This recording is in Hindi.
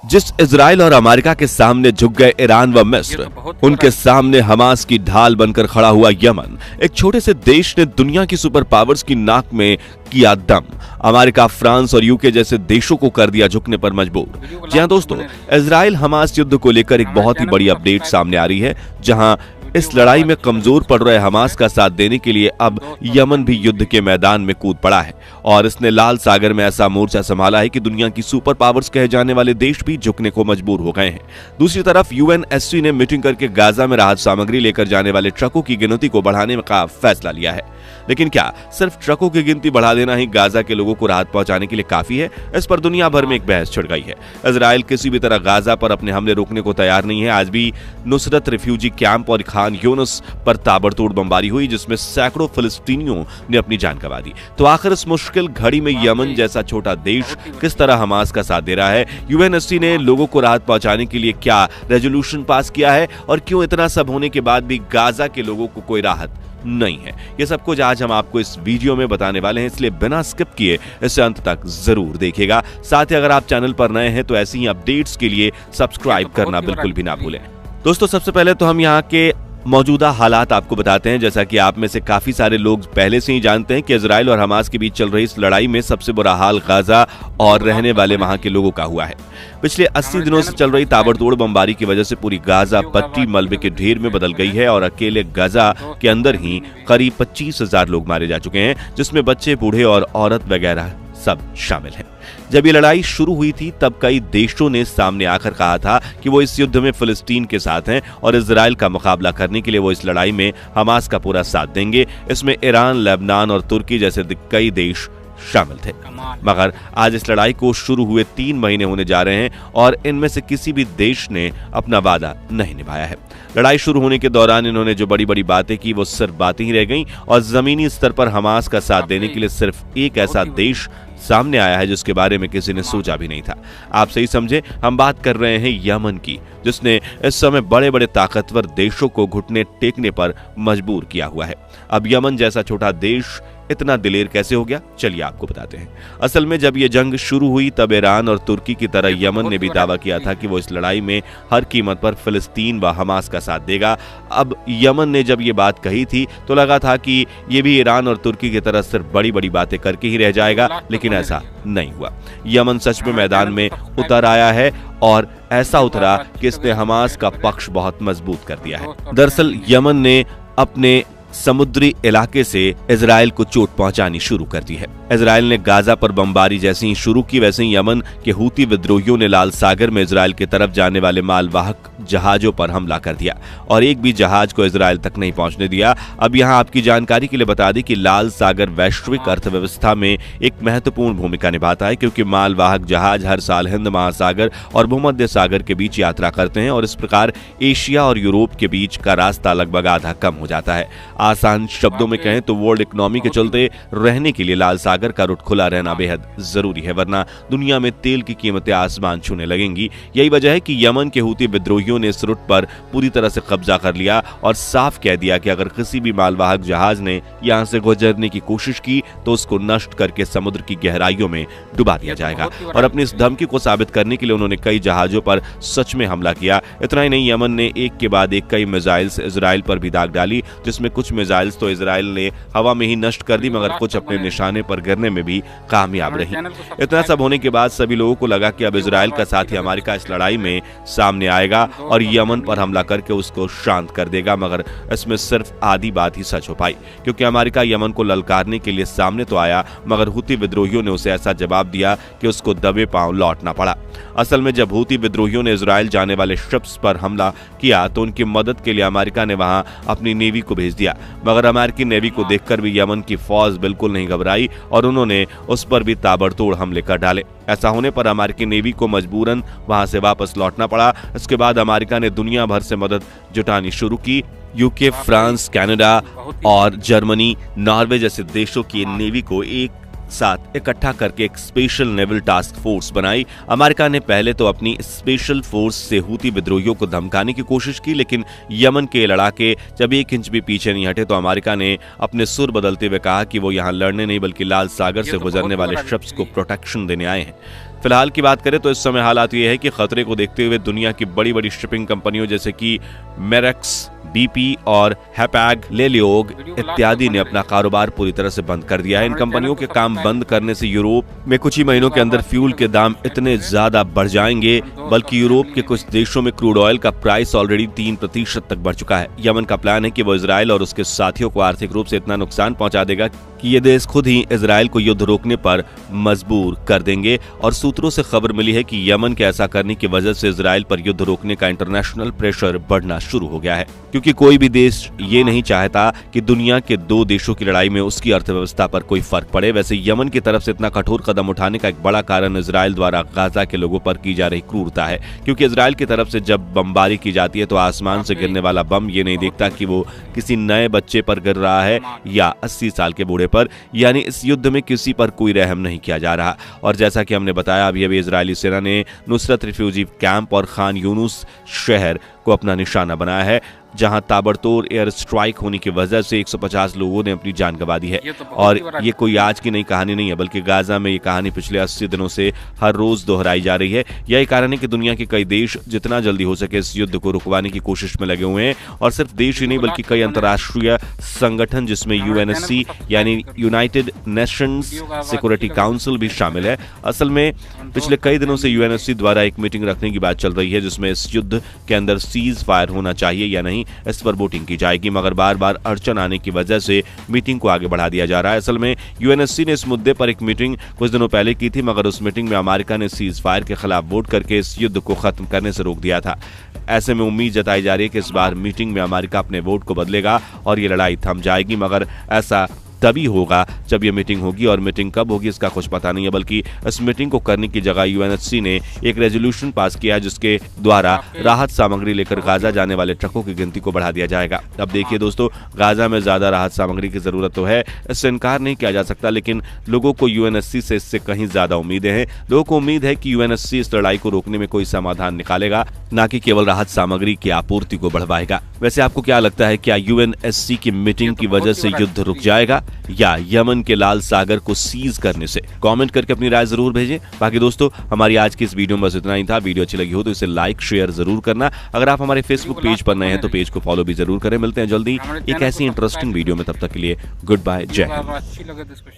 जिस इजराइल और अमेरिका के सामने झुक गए ईरान व मिस्र, उनके सामने हमास की ढाल बनकर खड़ा हुआ यमन। एक छोटे से देश ने दुनिया की सुपर पावर्स की नाक में किया दम। अमेरिका, फ्रांस और यूके जैसे देशों को कर दिया झुकने पर मजबूर। जी हां दोस्तों, इजराइल हमास युद्ध को लेकर एक बहुत ही बड़ी अपडेट सामने आ रही है, जहां इस लड़ाई में कमजोर पड़ रहे हमास का साथ देने के लिए अब यमन भी युद्ध के मैदान में कूद पड़ा है और इसने लाल सागर में ऐसा मोर्चा संभाला है कि दुनिया की सुपर पावर्स कहे जाने वाले देश भी झुकने को मजबूर हो गए हैं। दूसरी तरफ यूएनएससी ने मीटिंग करके गाजा में राहत सामग्री लेकर जाने वाले ट्रकों की गिनती को बढ़ाने का फैसला लिया है। लेकिन क्या सिर्फ ट्रकों की गिनती बढ़ा देना ही गाजा के लोगों को राहत पहुंचाने के लिए काफी है? इस पर दुनिया भर में एक बहस छिड़ गई है। इजराइल किसी भी तरह गाजा पर अपने हमले रोकने को तैयार नहीं है। आज भी नुसरत रिफ्यूजी कैंप और खान यूनिस पर ताबड़तोड़ बमबारी हुई, जिसमें सैकड़ों फिलिस्तीनियों ने अपनी जान गंवा दी। तो आखिर इस मुश्किल घड़ी में यमन जैसा छोटा देश किस तरह हमास का साथ दे रहा है? यूएनएससी ने लोगों को राहत पहुंचाने के लिए क्या रेजोल्यूशन पास किया है और क्यों इतना सब होने के बाद भी गाजा के लोगों को कोई राहत नहीं है? ये सब कुछ आज हम आपको इस वीडियो में बताने वाले हैं, इसलिए बिना स्किप किए इसे अंत तक जरूर देखिएगा। साथ ही अगर आप चैनल पर नए हैं तो ऐसी ही अपडेट्स के लिए सब्सक्राइब करना बिल्कुल भी ना भूलें। दोस्तों, सबसे पहले तो हम यहाँ के मौजूदा हालात आपको बताते हैं। जैसा कि आप में से काफी सारे लोग पहले से ही जानते हैं कि इजराइल और हमास के बीच चल रही इस लड़ाई में सबसे बुरा हाल गाजा और रहने वाले वहां के लोगों का हुआ है। पिछले 80 दिनों से चल रही ताबड़तोड़ बमबारी की वजह से पूरी गाजा पट्टी मलबे के ढेर में बदल गई है और अकेले गाजा के अंदर ही करीब 25,000 लोग मारे जा चुके हैं, जिसमें बच्चे, बूढ़े और औरत वगैरह सब शामिल हैं। जब ये लड़ाई शुरू हुई थी तब कई देशों ने सामने आकर कहा था कि वो इस युद्ध में फिलिस्तीन के साथ हैं और इजराइल का मुकाबला करने के लिए वो इस लड़ाई में हमास का पूरा साथ देंगे। इसमें ईरान, लेबनान और तुर्की जैसे कई देश शामिल थे। मगर आज इस लड़ाई को शुरू हुए 3 महीने होने जा रहे हैं और इनमें से किसी भी देश ने अपना वादा नहीं निभाया है। लड़ाई शुरू होने के दौरान इन्होंने जो बड़ी बड़ी बातें की वो सिर्फ बातें ही रह गईं और जमीनी स्तर पर हमास का साथ देने के लिए सिर्फ एक ऐसा देश सामने आया है जिसके बारे में किसी ने सोचा भी नहीं था। आप सही समझे, हम बात कर रहे हैं यमन की, जिसने इस समय बड़े बड़े ताकतवर देशों को घुटने टेकने पर मजबूर किया हुआ है। अब यमन जैसा छोटा देश इतना दिलेर कैसे हो गया, चलिए आपको बताते हैं। असल में जब ये जंग शुरू हुई तब ईरान और तुर्की की तरह यमन ने भी दावा किया था कि वो इस लड़ाई में हर कीमत पर फिलिस्तीन व हमास का साथ देगा। अब यमन ने जब ये बात कही थी तो लगा था कि ये भी ईरान और तुर्की की तरह सिर्फ बड़ी बड़ी बातें करके ही रह जाएगा, लेकिन ऐसा नहीं हुआ। यमन सच में मैदान में उतर आया है और ऐसा उतरा कि इसने हमास का पक्ष बहुत मजबूत कर दिया है। दरअसल यमन ने अपने समुद्री इलाके से इजराइल को चोट पहुंचानी शुरू कर दी है। इजराइल ने गाजा पर बमबारी जैसे ही शुरू की, वैसे ही यमन के हूती विद्रोहियों ने लाल सागर में इजराइल की तरफ जाने वाले मालवाहक जहाजों पर हमला कर दिया और एक भी जहाज को इजराइल तक नहीं पहुंचने दिया। अब यहाँ आपकी जानकारी के लिए बता दें कि लाल सागर वैश्विक अर्थव्यवस्था में एक महत्वपूर्ण भूमिका निभाता है, क्योंकि मालवाहक जहाज हर साल हिंद महासागर और भूमध्य सागर के बीच यात्रा करते हैं और इस प्रकार एशिया और यूरोप के बीच का रास्ता लगभग आधा कम हो जाता है। आसान शब्दों में कहें तो वर्ल्ड इकोनॉमी के चलते रहने के लिए लाल सागर का रूट खुला रहना बेहद जरूरी है, वरना दुनिया में तेल की कीमतें आसमान छूने लगेंगी। यही वजह है कि यमन के हूती विद्रोहियों ने इस रूट पर पूरी तरह से कब्जा कर लिया और साफ कह दिया कि अगर किसी भी मालवाहक जहाज ने यहां से गुजरने की कोशिश की तो उसको नष्ट करके समुद्र की गहराइयों में डुबा दिया जाएगा। और अपनी इस धमकी को साबित करने के लिए उन्होंने कई जहाजों पर सच में हमला किया। इतना ही नहीं, यमन ने एक के बाद एक कई मिसाइल्स इजराइल पर भी दाग डाली, जिसमें कुछ मिसाइल्स तो इजराइल ने हवा में ही नष्ट कर दी, मगर कुछ अपने निशाने पर गिरने में भी कामयाब रही। इतना सब होने के बाद सभी लोगों को लगा कि अब इजराइल का साथी अमेरिका इस लड़ाई में सामने आएगा और यमन पर हमला करके उसको शांत कर देगा। मगर इसमें सिर्फ आधी बात ही सच हो पाई, क्योंकि अमेरिका यमन को ललकारने के लिए सामने तो आया, मगर हूती विद्रोहियों ने उसे ऐसा जवाब दिया कि उसको दबे पांव लौटना पड़ा। असल में जब हूती विद्रोहियों ने इजराइल जाने वाले शिप्स पर हमला किया तो उनकी मदद के लिए अमेरिका ने वहां अपनी नेवी को भेज दिया, मगर अमेरिकी नेवी को देखकर भी यमन की फौज बिल्कुल नहीं घबराई और उन्होंने उस पर भी ताबड़तोड़ हमले कर डाले। ऐसा होने पर अमेरिकी नेवी को मजबूरन वहां से वापस लौटना पड़ा। इसके बाद अमेरिका ने दुनिया भर से मदद जुटानी शुरू की। यूके, फ्रांस, कनाडा और जर्मनी, नॉर्वे जैसे देशों की नेवी को एक साथ इकट्ठा करके एक स्पेशल नेवल टास्क फोर्स बनाई। अमेरिका ने पहले तो अपनी स्पेशल फोर्स से हूती विद्रोहियों को धमकाने की कोशिश की, लेकिन यमन के लड़ाके जब 1 इंच भी पीछे नहीं हटे तो अमेरिका ने अपने सुर बदलते हुए कहा कि वो यहाँ लड़ने नहीं बल्कि लाल सागर से गुजरने वाले शिप्स को प्रोटेक्शन देने आए हैं। फिलहाल की बात करें तो इस समय हालात ये है कि खतरे को देखते हुए दुनिया की बड़ी बड़ी शिपिंग कंपनियों जैसे कि मेरेक्स, बीपी और हैपैग लेलियोग इत्यादि ने अपना कारोबार पूरी तरह से बंद कर दिया है। इन कंपनियों के काम बंद करने से यूरोप में कुछ ही महीनों के अंदर फ्यूल के दाम इतने ज्यादा बढ़ जाएंगे, बल्कि यूरोप के कुछ देशों में क्रूड ऑयल का प्राइस ऑलरेडी 3% तक बढ़ चुका है। यमन का प्लान है कि वो इजराइल और उसके साथियों को आर्थिक रूप से इतना नुकसान पहुंचा देगा कि ये देश खुद ही इजराइल को युद्ध रोकने पर मजबूर कर देंगे। और सूत्रों से खबर मिली है कि यमन के ऐसा करने की वजह से इजराइल पर युद्ध रोकने का इंटरनेशनल प्रेशर बढ़ना शुरू हो गया है, क्योंकि कोई भी देश ये नहीं चाहता कि दुनिया के दो देशों की लड़ाई में उसकी अर्थव्यवस्था पर कोई फर्क पड़े। वैसे यमन की तरफ से इतना कठोर कदम उठाने का एक बड़ा कारण इजराइल द्वारा गाजा के लोगों पर की जा रही क्रूरता है, क्योंकि इजराइल की तरफ से जब बमबारी की जाती है तो आसमान से गिरने वाला बम ये नहीं देखता कि वो किसी नए बच्चे पर गिर रहा है या 80 साल के बूढ़े पर। यानी इस युद्ध में किसी पर कोई रहम नहीं किया जा रहा। और जैसा कि हमने बताया, अभी इजरायली सेना ने नुसरत रिफ्यूजी कैंप और खान यूनुस शहर को अपना निशाना बनाया है, जहां ताबड़तोड़ एयर स्ट्राइक होने की वजह से 150 लोगों ने अपनी जान गंवा दी है। और ये कोई आज की नई कहानी नहीं है, बल्कि गाजा में ये कहानी पिछले 80 दिनों से हर रोज दोहराई जा रही है। यही कारण है कि दुनिया के कई देश जितना जल्दी हो सके इस युद्ध को रुकवाने की कोशिश में लगे हुए हैं। और सिर्फ देश ही नहीं बल्कि कई अंतर्राष्ट्रीय संगठन जिसमें यूएनएससी यानी यूनाइटेड नेशंस सिक्योरिटी काउंसिल भी शामिल है। असल में पिछले कई दिनों से यूएनएससी द्वारा एक मीटिंग रखने की बात चल रही है, जिसमें इस युद्ध के अंदर सीज फायर होना चाहिए या नहीं इस पर वोटिंग की जाएगी, मगर बार बार अड़चन आने की वजह से मीटिंग को आगे बढ़ा दिया जा रहा है। असल में यूएनएससी ने इस मुद्दे पर एक मीटिंग कुछ दिनों पहले की थी, मगर उस मीटिंग में अमेरिका ने सीज फायर के खिलाफ वोट करके इस युद्ध को खत्म करने से रोक दिया था। ऐसे में उम्मीद जताई जा रही है कि इस बार मीटिंग में अमेरिका अपने वोट को बदलेगा और ये लड़ाई थम जाएगी, मगर ऐसा तभी होगा जब ये मीटिंग होगी। और मीटिंग कब होगी इसका कुछ पता नहीं है, बल्कि इस मीटिंग को करने की जगह यूएनएससी ने एक रेजोल्यूशन पास किया है, जिसके द्वारा राहत सामग्री लेकर गाजा जाने वाले ट्रकों की गिनती को बढ़ा दिया जाएगा। अब देखिए दोस्तों, गाजा में ज्यादा राहत सामग्री की जरूरत तो है, इससे इनकार नहीं किया जा सकता, लेकिन लोगों को यूएनएससी से इससे कहीं ज्यादा उम्मीदें हैं। लोगों को उम्मीद है कि यूएनएससी इस लड़ाई को रोकने में कोई समाधान निकालेगा, न कि केवल राहत सामग्री की आपूर्ति को बढ़वाएगा। वैसे आपको क्या लगता है, क्या यूएनएससी की मीटिंग की वजह से युद्ध रुक जाएगा या यमन के लाल सागर को सीज करने से? कमेंट करके अपनी राय जरूर भेजें। बाकी दोस्तों, हमारी आज की इस वीडियो में बस इतना ही था। वीडियो अच्छी लगी हो तो इसे लाइक शेयर जरूर करना। अगर आप हमारे फेसबुक पेज पर नए हैं तो पेज को फॉलो भी जरूर करें। मिलते हैं जल्दी एक ऐसी इंटरेस्टिंग वीडियो में, तब तक के लिए गुड बाय, जय हिंद।